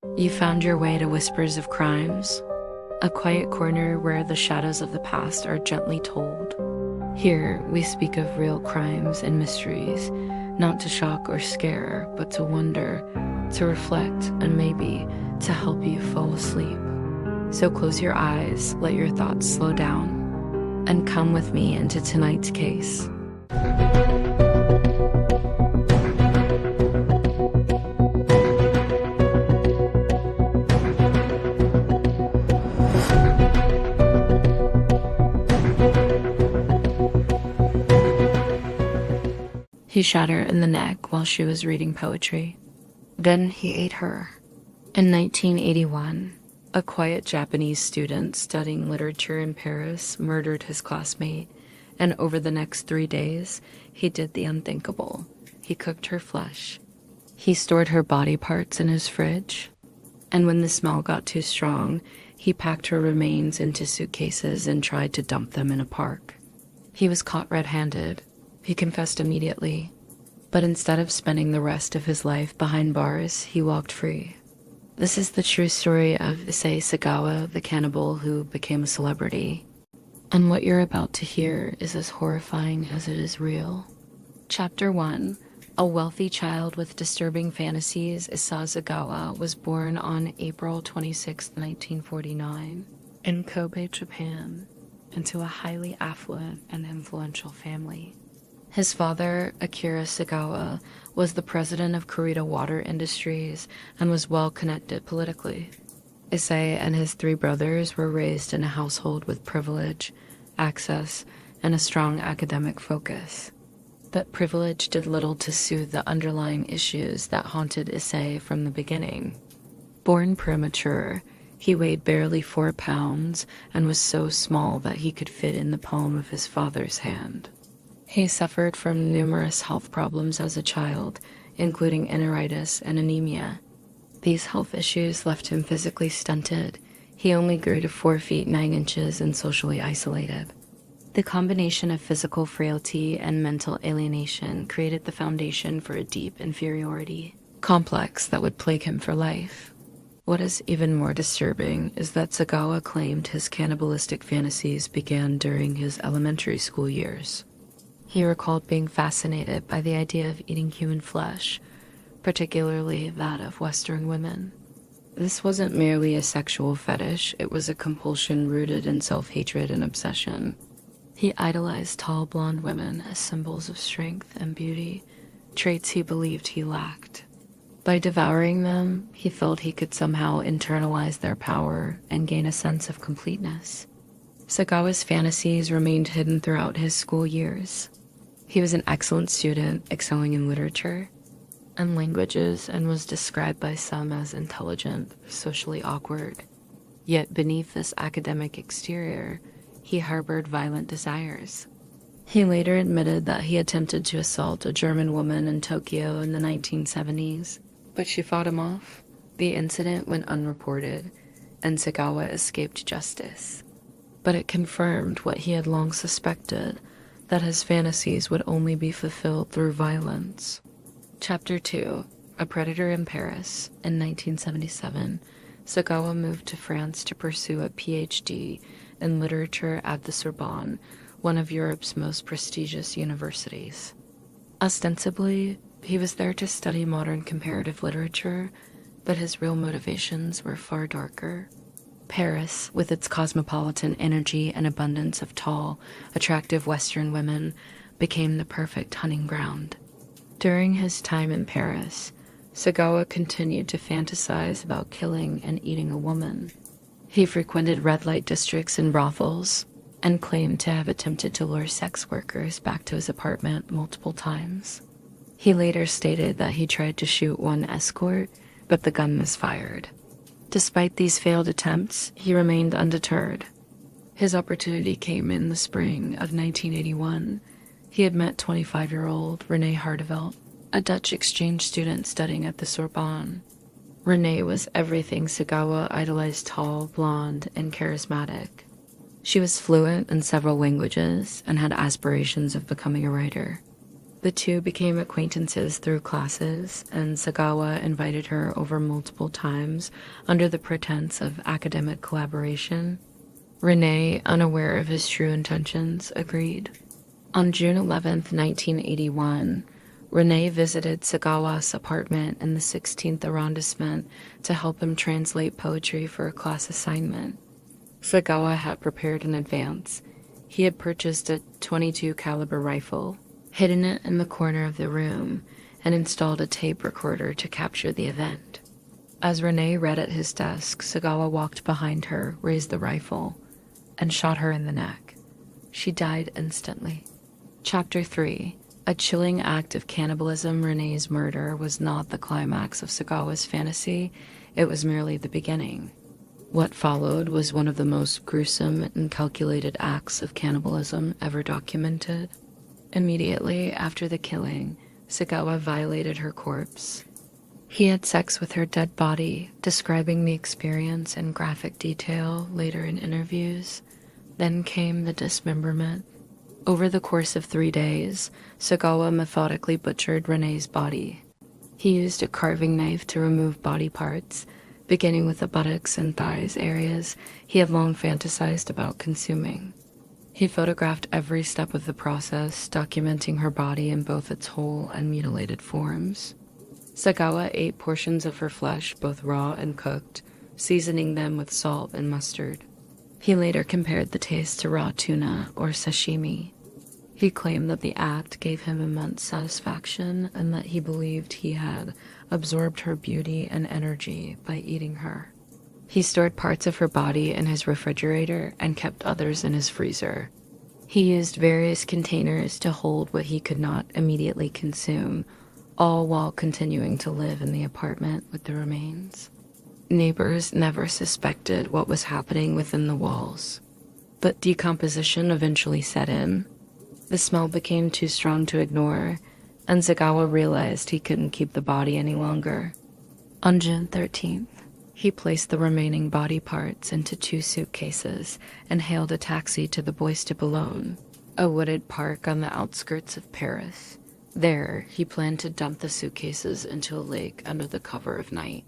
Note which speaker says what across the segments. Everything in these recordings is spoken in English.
Speaker 1: You found your way to Whispers of Crimes, a quiet corner where the shadows of the past are gently told. Here, we speak of real crimes and mysteries, not to shock or scare, but to wonder, to reflect, and maybe to help you fall asleep. So close your eyes, let your thoughts slow down, and come with me into tonight's case. He shot her in the neck while she was reading poetry. Then he ate her. In 1981, a quiet Japanese student studying literature in Paris murdered his classmate, and over the next 3 days, he did the unthinkable. He cooked her flesh. He stored her body parts in his fridge, and when the smell got too strong, he packed her remains into suitcases and tried to dump them in a park. He was caught red-handed. He confessed immediately, but instead of spending the rest of his life behind bars, he walked free. This is the true story of Issei Sagawa, the cannibal who became a celebrity. And what you're about to hear is as horrifying as it is real. Chapter 1. A wealthy child with disturbing fantasies, Issei Sagawa was born on April 26, 1949, in Kobe, Japan, into a highly affluent and influential family. His father, Akira Sagawa, was the president of Kurita Water Industries and was well connected politically. Issei and his 3 brothers were raised in a household with privilege, access, and a strong academic focus. But privilege did little to soothe the underlying issues that haunted Issei from the beginning. Born premature, he weighed barely 4 pounds and was so small that he could fit in the palm of his father's hand. He suffered from numerous health problems as a child, including enteritis and anemia. These health issues left him physically stunted. He only grew to 4 feet 9 inches and socially isolated. The combination of physical frailty and mental alienation created the foundation for a deep inferiority complex that would plague him for life. What is even more disturbing is that Sagawa claimed his cannibalistic fantasies began during his elementary school years. He recalled being fascinated by the idea of eating human flesh, particularly that of Western women. This wasn't merely a sexual fetish, it was a compulsion rooted in self-hatred and obsession. He idolized tall blonde women as symbols of strength and beauty, traits he believed he lacked. By devouring them, he felt he could somehow internalize their power and gain a sense of completeness. Sagawa's fantasies remained hidden throughout his school years. He was an excellent student, excelling in literature and languages, and was described by some as intelligent, socially awkward. Yet beneath this academic exterior, he harbored violent desires. He later admitted that he attempted to assault a German woman in Tokyo in the 1970s, but she fought him off. The incident went unreported, and Sagawa escaped justice. But it confirmed what he had long suspected, that his fantasies would only be fulfilled through violence. Chapter 2. A Predator in Paris. In 1977, Sagawa moved to France to pursue a PhD in literature at the Sorbonne, one of Europe's most prestigious universities. Ostensibly, he was there to study modern comparative literature, but his real motivations were far darker. Paris, with its cosmopolitan energy and abundance of tall, attractive Western women, became the perfect hunting ground. During his time in Paris, Sagawa continued to fantasize about killing and eating a woman. He frequented red light districts and brothels, and claimed to have attempted to lure sex workers back to his apartment multiple times. He later stated that he tried to shoot one escort, but the gun misfired. Despite these failed attempts, he remained undeterred. His opportunity came in the spring of 1981. He had met 25-year-old Renée Hartevelt, a Dutch exchange student studying at the Sorbonne. Renée was everything Sagawa idolized: tall, blonde, and charismatic. She was fluent in several languages and had aspirations of becoming a writer. The two became acquaintances through classes, and Sagawa invited her over multiple times under the pretense of academic collaboration. Renée, unaware of his true intentions, agreed. On June 11th, 1981, Renée visited Sagawa's apartment in the 16th arrondissement to help him translate poetry for a class assignment. Sagawa had prepared in advance. He had purchased a .22 caliber rifle, hidden it in the corner of the room, and installed a tape recorder to capture the event. As Renée read at his desk, Sagawa walked behind her, raised the rifle, and shot her in the neck. She died instantly. Chapter 3. A chilling act of cannibalism. Renée's murder was not the climax of Sagawa's fantasy, it was merely the beginning. What followed was one of the most gruesome and calculated acts of cannibalism ever documented. Immediately after the killing, Sagawa violated her corpse. He had sex with her dead body, describing the experience in graphic detail later in interviews. Then came the dismemberment. Over the course of 3 days, Sagawa methodically butchered Renée's body. He used a carving knife to remove body parts, beginning with the buttocks and thighs areas he had long fantasized about consuming. He photographed every step of the process, documenting her body in both its whole and mutilated forms. Sagawa ate portions of her flesh, both raw and cooked, seasoning them with salt and mustard. He later compared the taste to raw tuna or sashimi. He claimed that the act gave him immense satisfaction and that he believed he had absorbed her beauty and energy by eating her. He stored parts of her body in his refrigerator and kept others in his freezer. He used various containers to hold what he could not immediately consume, all while continuing to live in the apartment with the remains. Neighbors never suspected what was happening within the walls, but decomposition eventually set in. The smell became too strong to ignore, and Sagawa realized he couldn't keep the body any longer. On June 13th, he placed the remaining body parts into 2 suitcases and hailed a taxi to the Bois de Boulogne, a wooded park on the outskirts of Paris. There, he planned to dump the suitcases into a lake under the cover of night.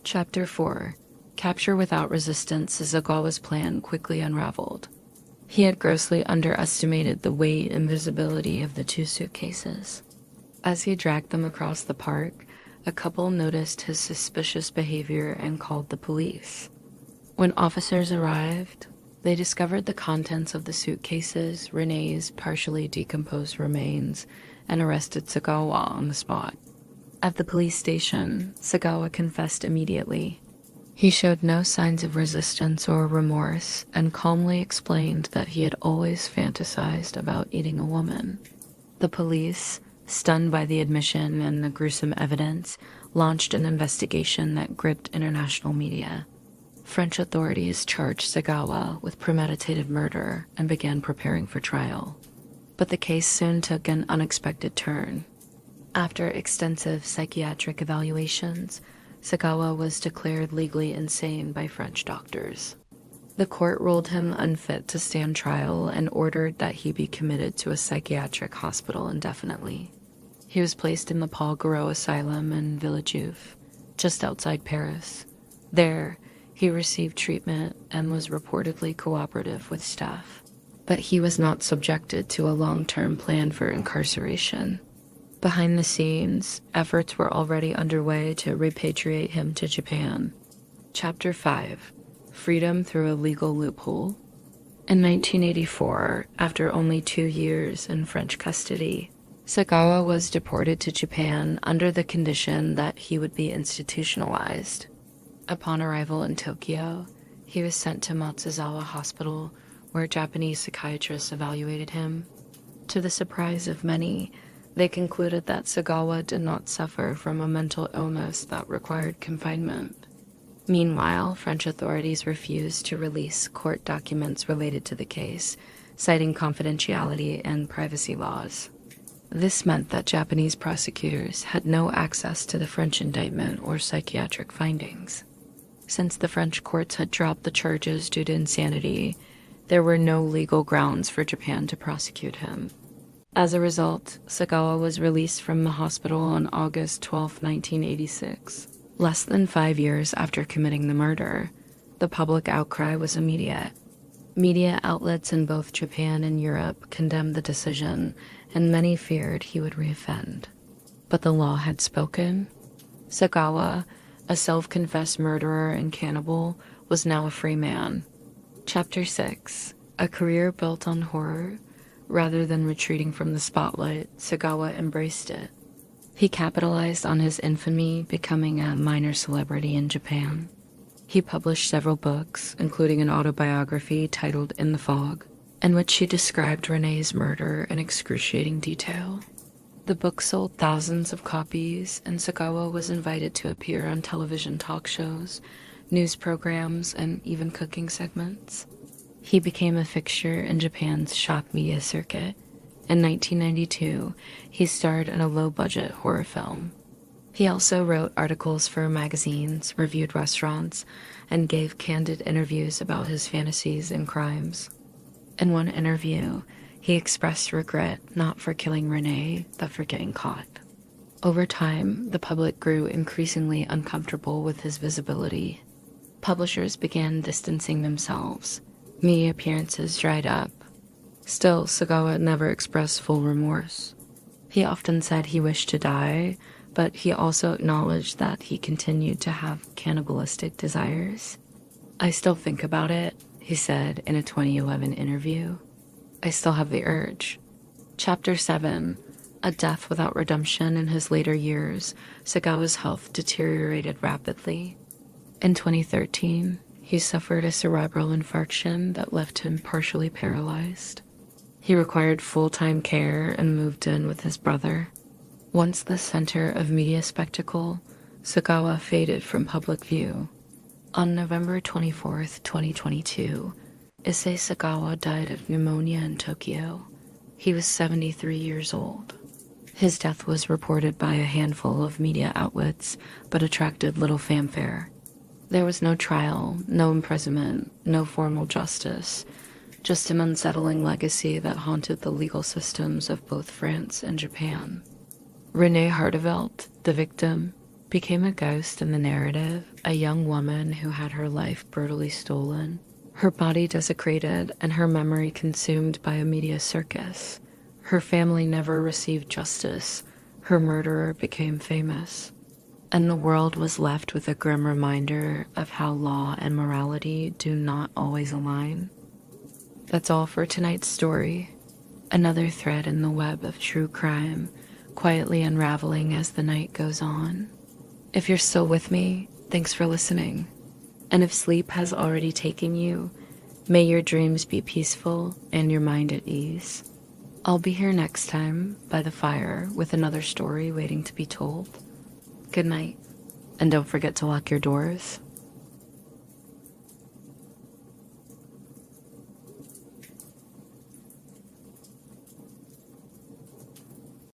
Speaker 1: Chapter 4. Capture without resistance. Sagawa's plan quickly unraveled. He had grossly underestimated the weight and visibility of the 2 suitcases. As he dragged them across the park, a couple noticed his suspicious behavior and called the police. When officers arrived, they discovered the contents of the suitcases, Renée's partially decomposed remains, and arrested Sagawa on the spot. At the police station, Sagawa confessed immediately. He showed no signs of resistance or remorse and calmly explained that he had always fantasized about eating a woman. The police, stunned by the admission and the gruesome evidence, launched an investigation that gripped international media. French authorities charged Sagawa with premeditated murder and began preparing for trial. But the case soon took an unexpected turn. After extensive psychiatric evaluations, Sagawa was declared legally insane by French doctors. The court ruled him unfit to stand trial and ordered that he be committed to a psychiatric hospital indefinitely. He was placed in the Paul Gros Asylum in Villejuif, just outside Paris. There, he received treatment and was reportedly cooperative with staff. But he was not subjected to a long-term plan for incarceration. Behind the scenes, efforts were already underway to repatriate him to Japan. Chapter 5. Freedom through a legal loophole. In 1984, after only 2 years in French custody, Sagawa was deported to Japan under the condition that he would be institutionalized. Upon arrival in Tokyo, he was sent to Matsuzawa Hospital, where Japanese psychiatrists evaluated him. To the surprise of many, they concluded that Sagawa did not suffer from a mental illness that required confinement. Meanwhile, French authorities refused to release court documents related to the case, citing confidentiality and privacy laws. This meant that Japanese prosecutors had no access to the French indictment or psychiatric findings. Since the French courts had dropped the charges due to insanity, there were no legal grounds for Japan to prosecute him. As a result, Sagawa was released from the hospital on August 12, 1986. Less than 5 years after committing the murder, the public outcry was immediate. Media outlets in both Japan and Europe condemned the decision, and many feared he would reoffend. But the law had spoken. Sagawa, a self-confessed murderer and cannibal, was now a free man. Chapter 6. A career built on horror. Rather than retreating from the spotlight, Sagawa embraced it. He capitalized on his infamy, becoming a minor celebrity in Japan. He published several books, including an autobiography titled In the Fog, in which he described Renée's murder in excruciating detail. The book sold thousands of copies, and Sagawa was invited to appear on television talk shows, news programs, and even cooking segments. He became a fixture in Japan's shock media circuit. In 1992, he starred in a low-budget horror film. He also wrote articles for magazines, reviewed restaurants, and gave candid interviews about his fantasies and crimes. In one interview, he expressed regret not for killing Renée, but for getting caught. Over time, the public grew increasingly uncomfortable with his visibility. Publishers began distancing themselves. Media appearances dried up. Still, Sagawa never expressed full remorse. He often said he wished to die, but he also acknowledged that he continued to have cannibalistic desires. "I still think about it," he said in a 2011 interview. "I still have the urge." Chapter 7. A death without redemption. In his later years, Sagawa's health deteriorated rapidly. In 2013, he suffered a cerebral infarction that left him partially paralyzed. He required full-time care and moved in with his brother. Once the center of media spectacle, Sagawa faded from public view. On November 24th, 2022, Issei Sagawa died of pneumonia in Tokyo. He was 73 years old. His death was reported by a handful of media outlets, but attracted little fanfare. There was no trial, no imprisonment, no formal justice, just an unsettling legacy that haunted the legal systems of both France and Japan. Renée Hartevelt, the victim, became a ghost in the narrative, a young woman who had her life brutally stolen, her body desecrated, and her memory consumed by a media circus. Her family never received justice. Her murderer became famous. And the world was left with a grim reminder of how law and morality do not always align. That's all for tonight's story. Another thread in the web of true crime, quietly unraveling as the night goes on. If you're still with me, thanks for listening. And if sleep has already taken you, may your dreams be peaceful and your mind at ease. I'll be here next time by the fire with another story waiting to be told. Good night, and don't forget to lock your doors.